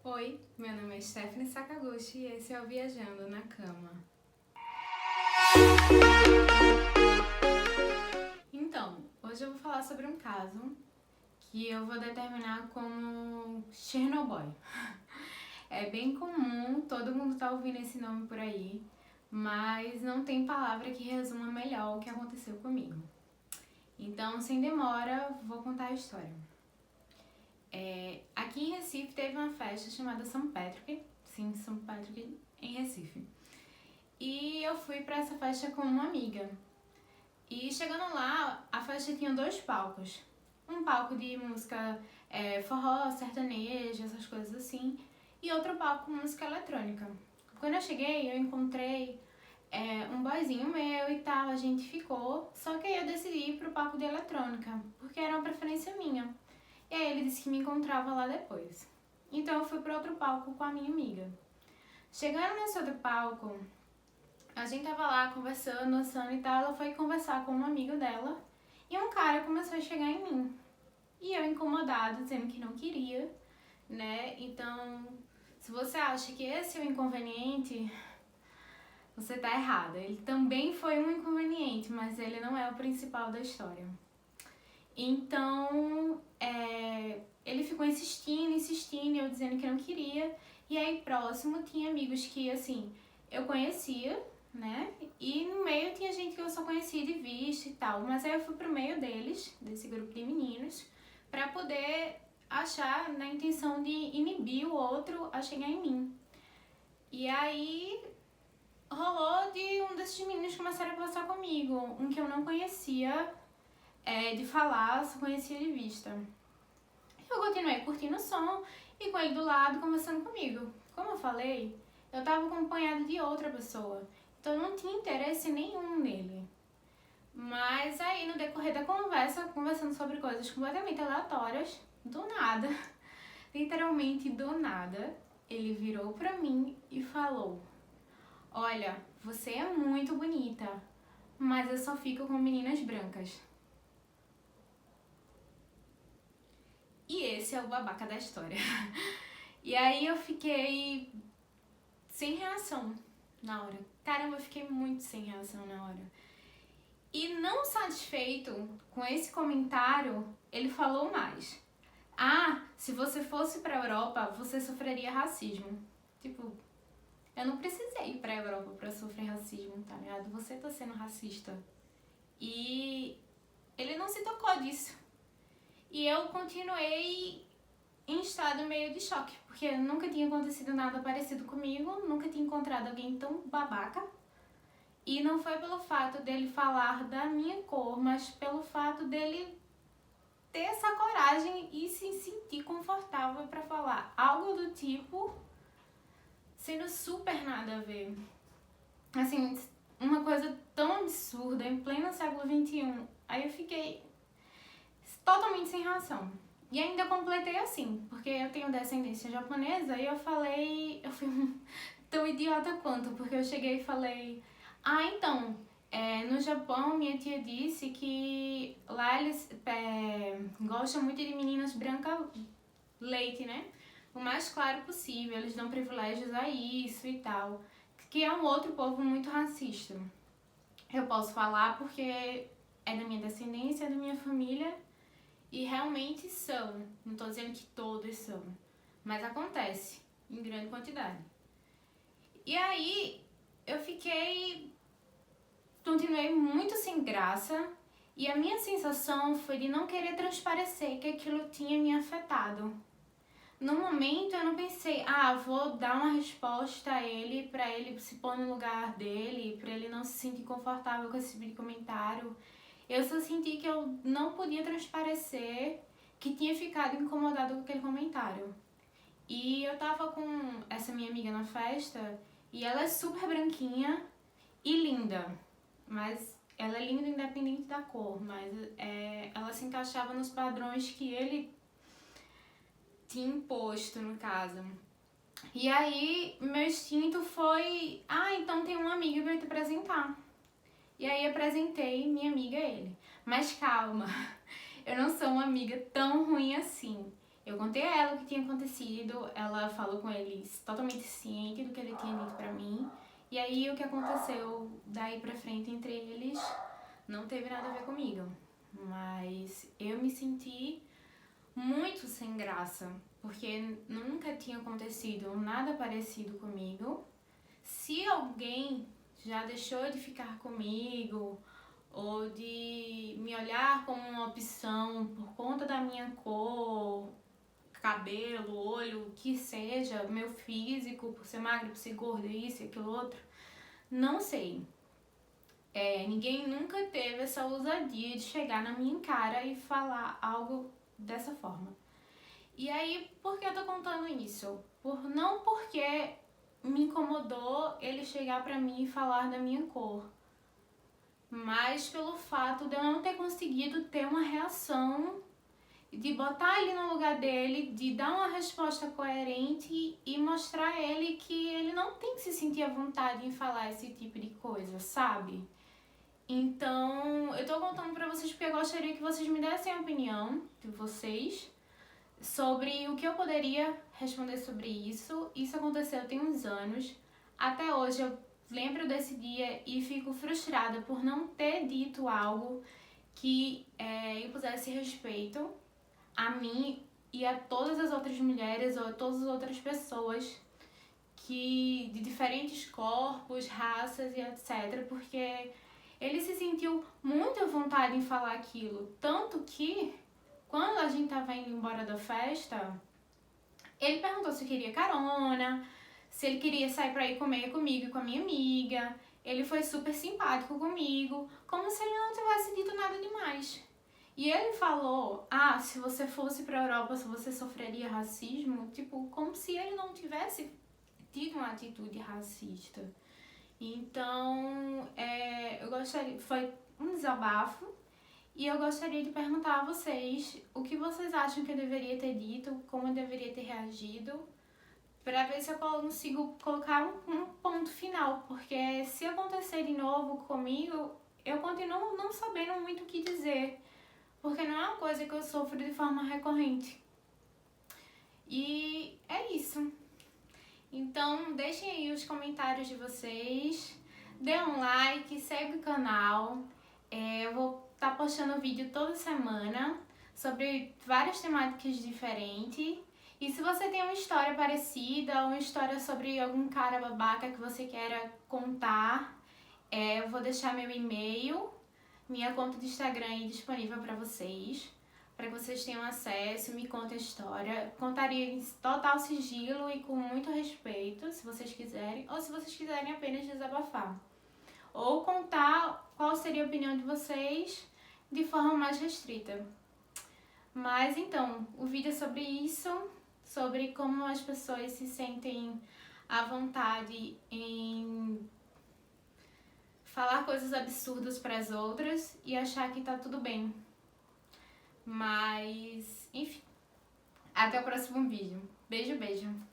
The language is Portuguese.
Oi, meu nome é Stephanie Sakaguchi e esse é o Viajando na Cama. Então, hoje eu vou falar sobre um caso que eu vou determinar como Chernobyl. É bem comum, todo mundo tá ouvindo esse nome por aí, mas não tem palavra que resuma melhor o que aconteceu comigo. Então, sem demora, vou contar a história. Aqui em Recife teve uma festa chamada São Patrick, sim, São Patrick em Recife. E eu fui pra essa festa com uma amiga. E chegando lá, a festa tinha 2 palcos. Um palco de música forró, sertaneja, essas coisas assim. E outro palco com música eletrônica. Quando eu cheguei, eu encontrei um boyzinho meu e tal, a gente ficou. Só que aí eu decidi ir pro palco de eletrônica, porque era uma preferência minha. E aí ele disse que me encontrava lá depois. Então eu fui pro outro palco com a minha amiga. Chegando nesse outro palco, a gente tava lá conversando, dançando e tal, ela foi conversar com um amigo dela e um cara começou a chegar em mim. E eu incomodada, dizendo que não queria, né? Então, se você acha que esse é o inconveniente, você tá errada. Ele também foi um inconveniente, mas ele não é o principal da história. Então, ele ficou insistindo, e eu dizendo que não queria. E aí, próximo, tinha amigos que, assim, eu conhecia, né? E no meio tinha gente que eu só conhecia de vista e tal. Mas aí eu fui pro meio deles, desse grupo de meninos, pra poder achar na intenção de inibir o outro a chegar em mim. E aí rolou de um desses meninos começar a conversar comigo, um que eu não conhecia de falar, só conhecia de vista. Eu continuei curtindo o som e com ele do lado conversando comigo. Como eu falei, eu tava acompanhada de outra pessoa, então eu não tinha interesse nenhum nele. Mas aí no decorrer da conversa, conversando sobre coisas completamente aleatórias, do nada, literalmente do nada, ele virou pra mim e falou: "Olha, você é muito bonita, mas eu só fico com meninas brancas." E esse é o babaca da história. E aí eu fiquei sem reação na hora. Caramba, eu fiquei muito sem reação na hora. E não satisfeito com esse comentário, ele falou mais. "Ah, se você fosse pra Europa, você sofreria racismo." Tipo, eu não precisei ir pra Europa pra sofrer racismo, tá ligado? Você tá sendo racista. E ele não se tocou disso. E eu continuei em estado meio de choque, porque nunca tinha acontecido nada parecido comigo, nunca tinha encontrado alguém tão babaca. E não foi pelo fato dele falar da minha cor, mas pelo fato dele ter essa coragem e se sentir confortável pra falar algo do tipo, sendo super nada a ver. Assim, uma coisa tão absurda, em pleno século XXI. Aí eu fiquei totalmente sem reação. E ainda completei assim, porque eu tenho descendência japonesa e eu fui tão idiota quanto, porque eu cheguei e falei: "Ah, então, no Japão minha tia disse que lá eles gostam muito de meninas brancas leite, né? O mais claro possível, eles dão privilégios a isso e tal, que é um outro povo muito racista." Eu posso falar porque é da minha descendência, é da minha família. E realmente são, não tô dizendo que todos são, mas acontece em grande quantidade. E aí eu continuei muito sem graça e a minha sensação foi de não querer transparecer que aquilo tinha me afetado. No momento eu não pensei, vou dar uma resposta a ele pra ele se pôr no lugar dele, pra ele não se sentir confortável com esse tipo de comentário. Eu só senti que eu não podia transparecer que tinha ficado incomodada com aquele comentário. E eu tava com essa minha amiga na festa e ela é super branquinha e linda. Mas ela é linda independente da cor, mas ela se encaixava nos padrões que ele tinha imposto, no caso. E aí meu instinto foi: então tem uma amiga pra eu te apresentar. E aí apresentei minha amiga a ele. Mas calma, eu não sou uma amiga tão ruim assim. Eu contei a ela o que tinha acontecido, ela falou com eles totalmente ciente do que ele tinha dito pra mim. E aí o que aconteceu daí pra frente entre eles não teve nada a ver comigo. Mas eu me senti muito sem graça, porque nunca tinha acontecido nada parecido comigo. Se alguém já deixou de ficar comigo ou de me olhar como uma opção por conta da minha cor, cabelo, olho, o que seja, meu físico, por ser magro, por ser gordo, isso e aquilo outro, não sei. Ninguém nunca teve essa ousadia de chegar na minha cara e falar algo dessa forma. E aí, por que eu tô contando isso? Não porque me incomodou ele chegar pra mim e falar da minha cor, mas pelo fato de eu não ter conseguido ter uma reação, de botar ele no lugar dele, de dar uma resposta coerente e mostrar a ele que ele não tem que se sentir à vontade em falar esse tipo de coisa, sabe? Então, eu tô contando pra vocês porque eu gostaria que vocês me dessem a opinião de vocês sobre o que eu poderia responder sobre isso. Isso aconteceu tem uns anos. Até hoje eu lembro desse dia e fico frustrada por não ter dito algo que impusesse respeito a mim e a todas as outras mulheres ou a todas as outras pessoas de diferentes corpos, raças e etc. Porque ele se sentiu muito à vontade em falar aquilo. Tanto que, quando a gente tava indo embora da festa, ele perguntou se eu queria carona, se ele queria sair pra ir comer comigo e com a minha amiga. Ele foi super simpático comigo, como se ele não tivesse dito nada demais. E ele falou, se você fosse pra Europa, se você sofreria racismo, tipo, como se ele não tivesse tido uma atitude racista. Então, foi um desabafo e eu gostaria de perguntar a vocês o que vocês acham que eu deveria ter dito, como eu deveria ter reagido, para ver se eu consigo colocar um ponto final, porque se acontecer de novo comigo, eu continuo não sabendo muito o que dizer, porque não é uma coisa que eu sofro de forma recorrente. E é isso. Então, deixem aí os comentários de vocês, dê um like, segue o canal. Eu vou estar postando vídeo toda semana sobre várias temáticas diferentes. E se você tem uma história parecida, uma história sobre algum cara babaca que você queira contar, eu vou deixar meu e-mail, minha conta de Instagram aí disponível para que vocês tenham acesso, me contem a história. Contaria em total sigilo e com muito respeito, se vocês quiserem, ou se vocês quiserem apenas desabafar. Ou contar qual seria a opinião de vocês de forma mais restrita. Mas então, o vídeo é sobre isso, sobre como as pessoas se sentem à vontade em falar coisas absurdas para as outras e achar que tá tudo bem. Mas, enfim, até o próximo vídeo. Beijo, beijo.